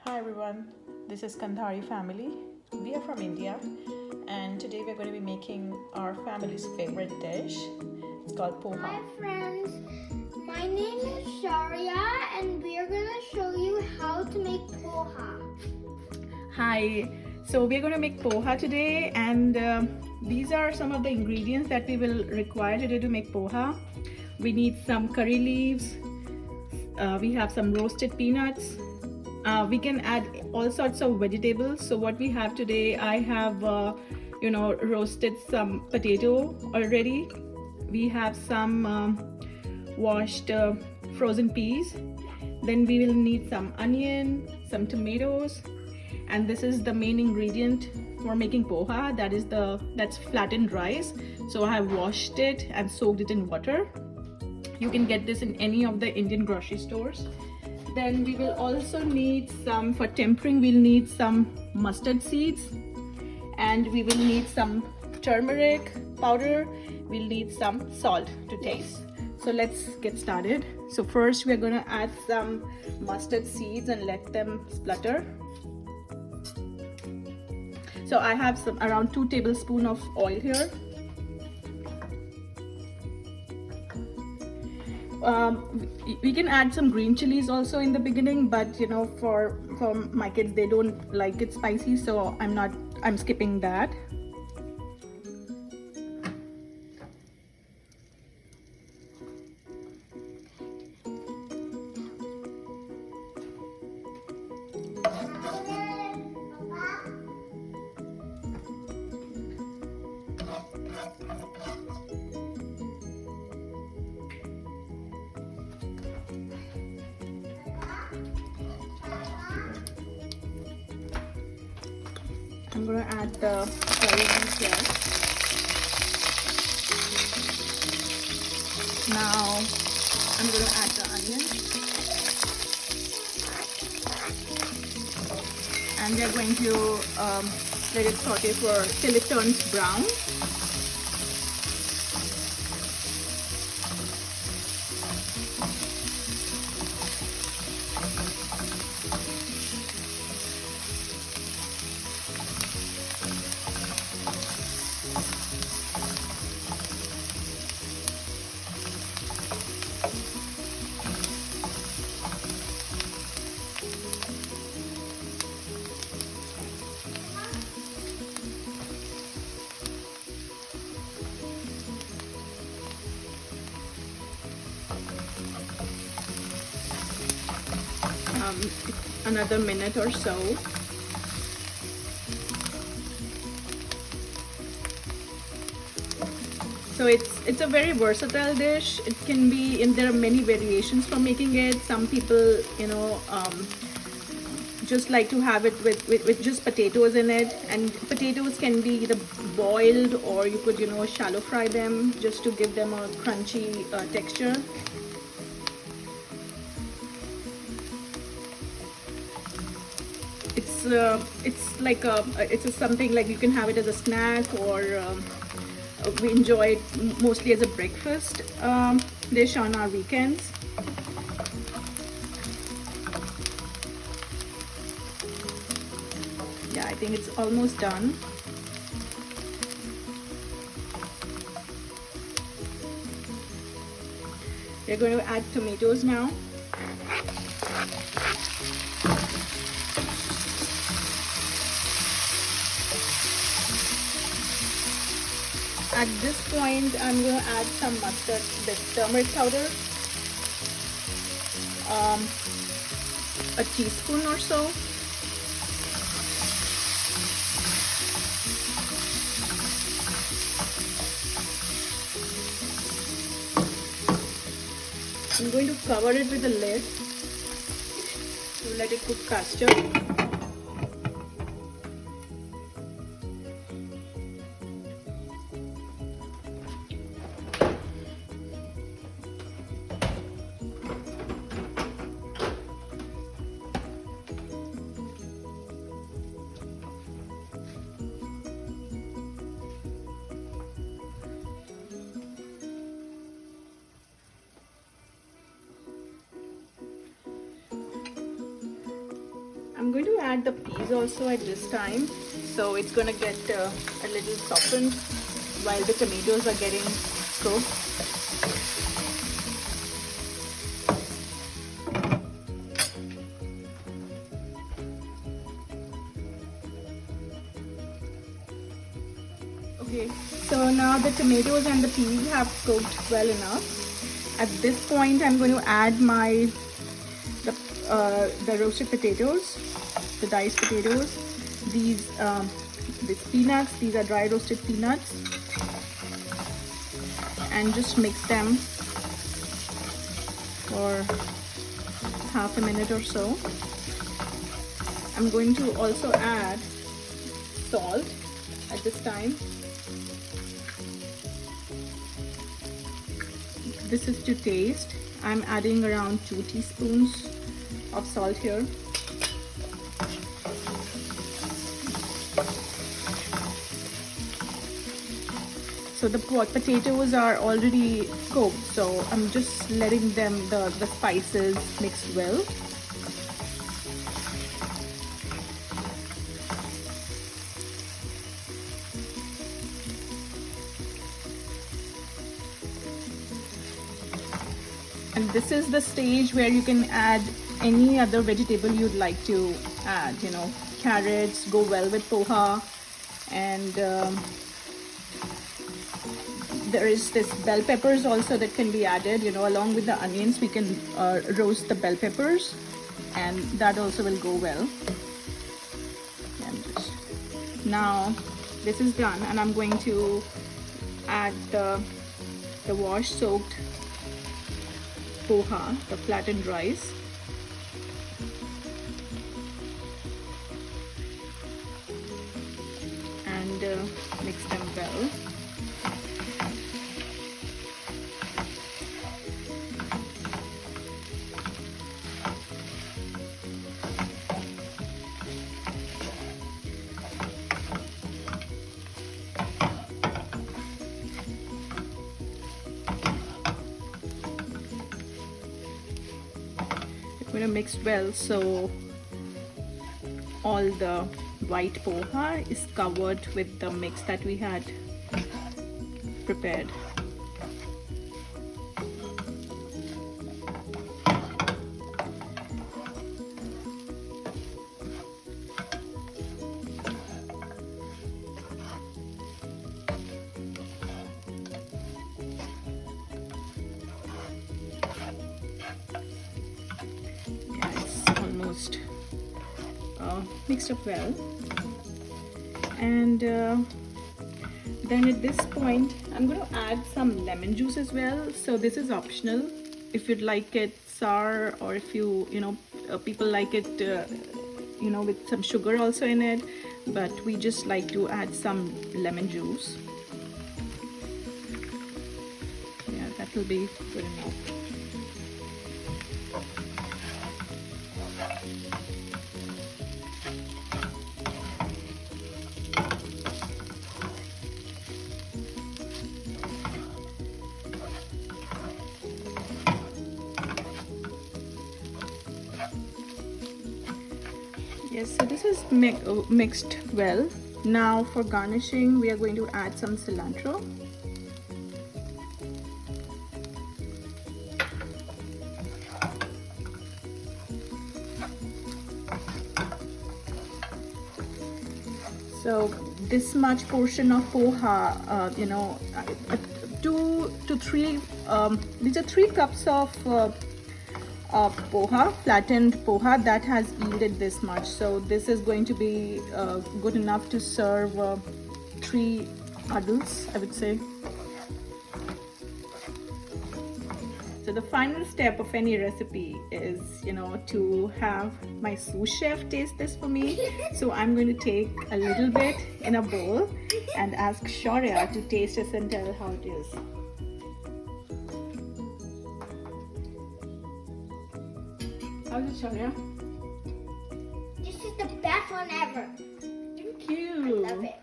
Hi everyone, this is Kandhari family. We are from India and today we're going to be making our family's favorite dish. It's called poha. Hi friends, my name is Sharia and we are going to show you how to make poha. Hi, so we're going to make poha today and these are some of the ingredients that we will require today to make poha. We need some curry leaves, we have some roasted peanuts. We can add all sorts of vegetables. So what we have today, I have roasted some potato already. We have some washed frozen peas. Then we will need some onion, some tomatoes, and this is the main ingredient for making poha. That's flattened rice. So I have washed it and soaked it in water. You can get this in any of the Indian grocery stores. Then we will also need some, for tempering, we'll need some mustard seeds and we will need some turmeric powder. We'll need some salt to taste. So let's get started. So first we're going to add some mustard seeds and let them splutter. So I have around 2 tablespoons of oil here. We can add some green chilies also in the beginning, but for my kids, they don't like it spicy, so I'm skipping that. I'm going to add the curry leaves here. Now I'm going to add the onion. And we're going to let it saute till it turns brown. Another minute or so. So it's a very versatile dish. It can be, and there are many variations for making it. Some people just like to have it with just potatoes in it, and potatoes can be either boiled or you could shallow fry them just to give them a crunchy texture. It's like something like you can have it as a snack, or we enjoy it mostly as a breakfast dish on our weekends. Yeah, I think it's almost done. We're going to add tomatoes now. At this point, I'm going to add some mustard, the turmeric powder, a teaspoon or so. I'm going to cover it with a lid to let it cook faster. I'm I'm going to add the peas also at this time, so it's going to get a little softened while the tomatoes are getting cooked. Okay, so now the tomatoes and the peas have cooked well enough. At this point, I'm going to add the roasted potatoes, the diced potatoes. These peanuts. These are dry roasted peanuts, and just mix them for half a minute or so. I'm going to also add salt at this time. This is to taste. I'm adding around 2 teaspoons of salt here. So the potatoes are already cooked, so I'm just letting them the spices mix well. And this is the stage where you can add any other vegetable you'd like to add. You know, carrots go well with poha, and there is this bell peppers also that can be added. You know, along with the onions, we can roast the bell peppers, and that also will go well. And just, now this is done, and I'm going to add the wash soaked poha, the flattened rice. And mix them well. Going to mix well so all the white poha is covered with the mix that we had prepared. Almost mixed up well, and then at this point I'm going to add some lemon juice as well. So this is optional if you'd like it sour, or if you know people like it you know, with some sugar also in it, but we just like to add some lemon juice. Yeah, that will be good enough. Yes, so this is mixed well. Now for garnishing, we are going to add some cilantro. So this much portion of poha, you know, 2 to 3, these are 3 cups of poha, flattened poha, that has yielded this much. So this is going to be good enough to serve 3 adults, I would say. So the final step of any recipe is, you know, to have my sous chef taste this for me. So I'm going to take a little bit in a bowl and ask Shaurya to taste this and tell how it is. How's it, Shaurya? This is the best one ever. Thank you. I love it.